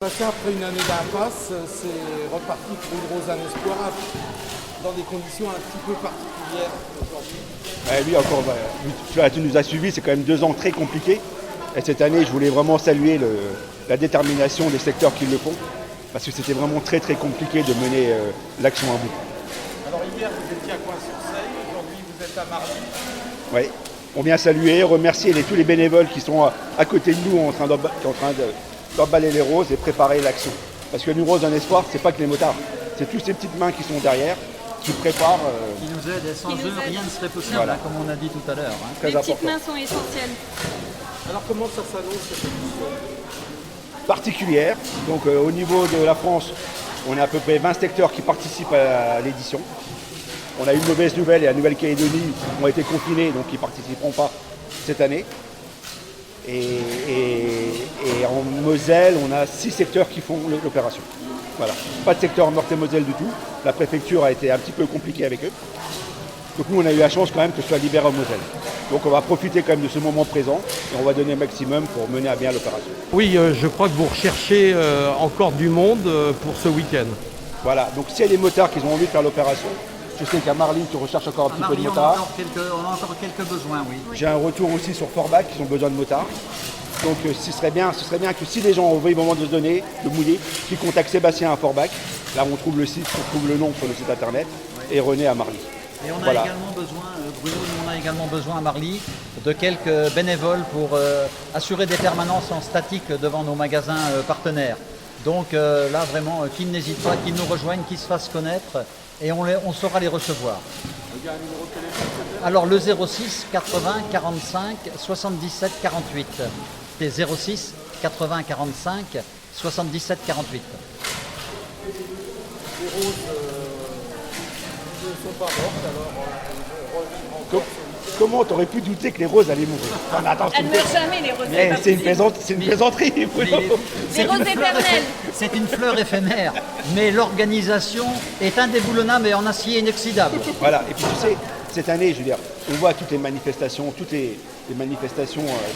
Passé après une année d'impasse, c'est reparti pour une rose un espoir dans des conditions un petit peu particulières aujourd'hui. Oui, encore, tu nous as suivis, c'est quand même 2 ans très compliqués. Et cette année, je voulais vraiment saluer la détermination des secteurs qui le font, parce que c'était vraiment très très compliqué de mener l'action à bout. Alors hier, vous étiez à Coin-sur-Seille, aujourd'hui vous êtes à Marly. Oui, on vient saluer, remercier tous les bénévoles qui sont à côté de nous en train d'emballer les roses et préparer l'action. Parce que nous, Rose un espoir, c'est pas que les motards, c'est toutes ces petites mains qui sont derrière, qui préparent. Qui nous aident, et sans eux, rien ne serait possible, Voilà. comme on a dit tout à l'heure. Les petites mains sont essentielles. Alors comment ça s'annonce cette édition? Particulière. Donc au niveau de la France, on a à peu près 20 secteurs qui participent à l'édition. On a une mauvaise nouvelle, et la Nouvelle-Calédonie ont été confinés, donc ils ne participeront pas cette année. Et en Moselle, on a 6 secteurs qui font l'opération. Voilà. Pas de secteur Meurthe-et-Moselle du tout. La préfecture a été un petit peu compliquée avec eux. Donc nous, on a eu la chance quand même que ce soit libéré en Moselle. Donc on va profiter quand même de ce moment présent et on va donner le maximum pour mener à bien l'opération. Oui, je crois que vous recherchez encore du monde pour ce week-end. Voilà, donc s'il y a des motards qui ont envie de faire l'opération, je sais qu'à Marly, tu recherches encore un petit peu de motards. On a encore quelques besoins, oui. J'ai un retour aussi sur Forbach qui ont besoin de motards. Donc ce serait bien que si les gens ont envie au moment de se donner, de mouiller, qu'ils contactent Sébastien à Forbach. Là on trouve le site, on trouve le nom sur le site internet, et René à Marly. Et on a également besoin, Bruno, on a également besoin à Marly de quelques bénévoles pour assurer des permanences en statique devant nos magasins partenaires. Donc là vraiment, qu'ils n'hésitent pas, qu'ils nous rejoignent, qu'ils se fassent connaître et on saura les recevoir. Il y a un numéro de téléphone peut-être? Alors le 06 80 45 77 48. C'est 06 80 45 77 48. Les roses ne sont pas mortes, alors revivre encore. Comment t'aurais pu douter que les roses allaient mourir? Non, mais attends, Elles ne meurent jamais, les roses. mais c'est une plaisanterie. Les roses éternelles. C'est une fleur éphémère, mais l'organisation est indéboulonnable et en acier inoxydable. Voilà, et puis tu sais, cette année, je veux dire, on voit toutes les manifestations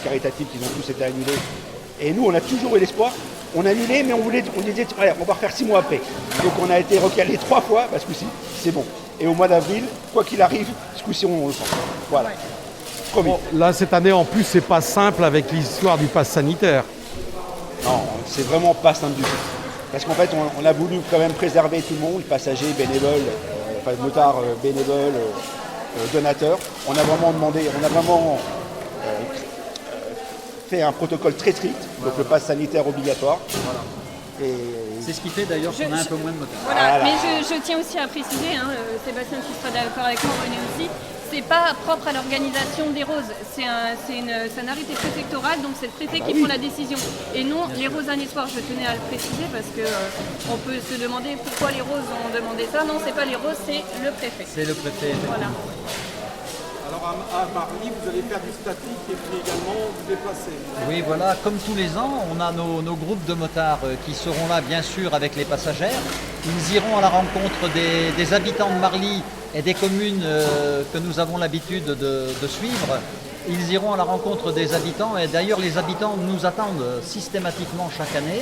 caritatives qui ont tous été annulées. Et nous, on a toujours eu l'espoir. On a annulé, mais on disait, ouais, on va refaire 6 mois après. Donc on a été recalé 3 fois, ce coup-ci, c'est bon. Et au mois d'avril, quoi qu'il arrive, ce coup-ci, on le prend. Voilà. Promis. Bon, là, cette année, en plus, c'est pas simple avec l'histoire du pass sanitaire. Non, c'est vraiment pas simple du tout. Parce qu'en fait, on a voulu quand même préserver tout le monde, passagers, bénévoles, motards, bénévoles, donateurs. On a vraiment fait un protocole très strict, donc le pass sanitaire obligatoire. Voilà. Et C'est ce qui fait d'ailleurs qu'on a un peu moins de motards. Voilà, Voilà. mais je tiens aussi à préciser, Sébastien, tu seras d'accord avec moi, René aussi, c'est pas propre à l'organisation des roses, c'est un arrêté préfectoral, donc c'est le préfet qui prend la décision. Et non, les roses un espoir, je tenais à le préciser parce que on peut se demander pourquoi les roses ont demandé ça. Non, c'est pas les roses, c'est le préfet. C'est le préfet. Voilà. Alors à Marly, vous allez faire du statique et puis également vous déplacer. Oui, voilà, comme tous les ans, on a nos groupes de motards qui seront là, bien sûr, avec les passagères. Ils iront à la rencontre des habitants de Marly et des communes que nous avons l'habitude de suivre. Ils iront à la rencontre des habitants et d'ailleurs les habitants nous attendent systématiquement chaque année.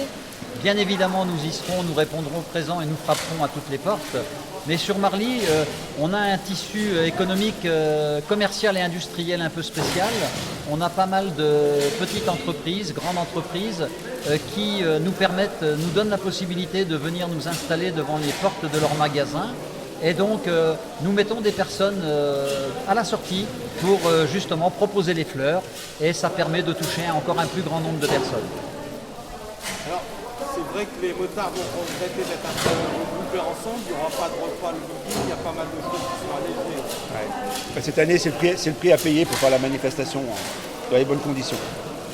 Bien évidemment, nous y serons, nous répondrons présents et nous frapperons à toutes les portes. Mais sur Marly, on a un tissu économique, commercial et industriel un peu spécial. On a pas mal de petites entreprises, grandes entreprises qui nous donnent la possibilité de venir nous installer devant les portes de leurs magasins. Et donc, nous mettons des personnes à la sortie pour justement proposer les fleurs et ça permet de toucher encore un plus grand nombre de personnes. Alors, c'est vrai que les motards vont regretter d'être un peu regroupés ensemble, il n'y aura pas de repas le midi, il y a pas mal de choses qui sont allégées. ouais. Cette année, c'est le prix à payer pour faire la manifestation dans les bonnes conditions.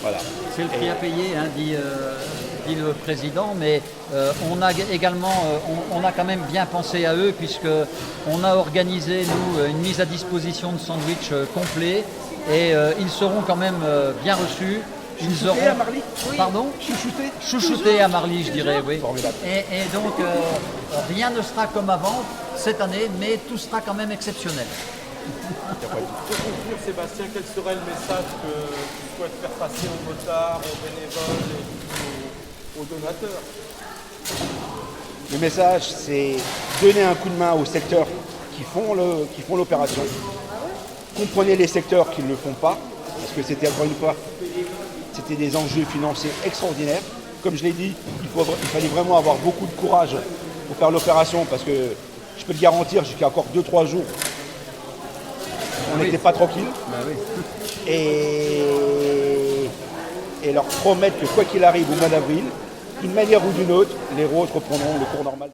Voilà. C'est le prix à payer, dit le président, mais on a également, on a quand même bien pensé à eux puisqu'on a organisé, nous, une mise à disposition de sandwich complet et ils seront quand même bien reçus. Ils auront... à Marly? Pardon? Chouchoutés à Marly, je dirais, oui. Formidable. Et donc, rien ne sera comme avant cette année, mais tout sera quand même exceptionnel. Pour conclure, Sébastien, quel serait le message que tu souhaites faire passer aux motards, aux bénévoles et aux aux donateurs. Le message, c'est donner un coup de main aux secteurs qui font l'opération. Comprenez les secteurs qui ne le font pas, parce que c'était encore une fois, c'était des enjeux financiers extraordinaires. Comme je l'ai dit, il fallait vraiment avoir beaucoup de courage pour faire l'opération, parce que je peux te garantir, jusqu'à encore 2-3 jours, on n'était pas tranquille. Et leur promettre que quoi qu'il arrive au mois d'avril, d'une manière ou d'une autre, les roses reprendront le cours normal.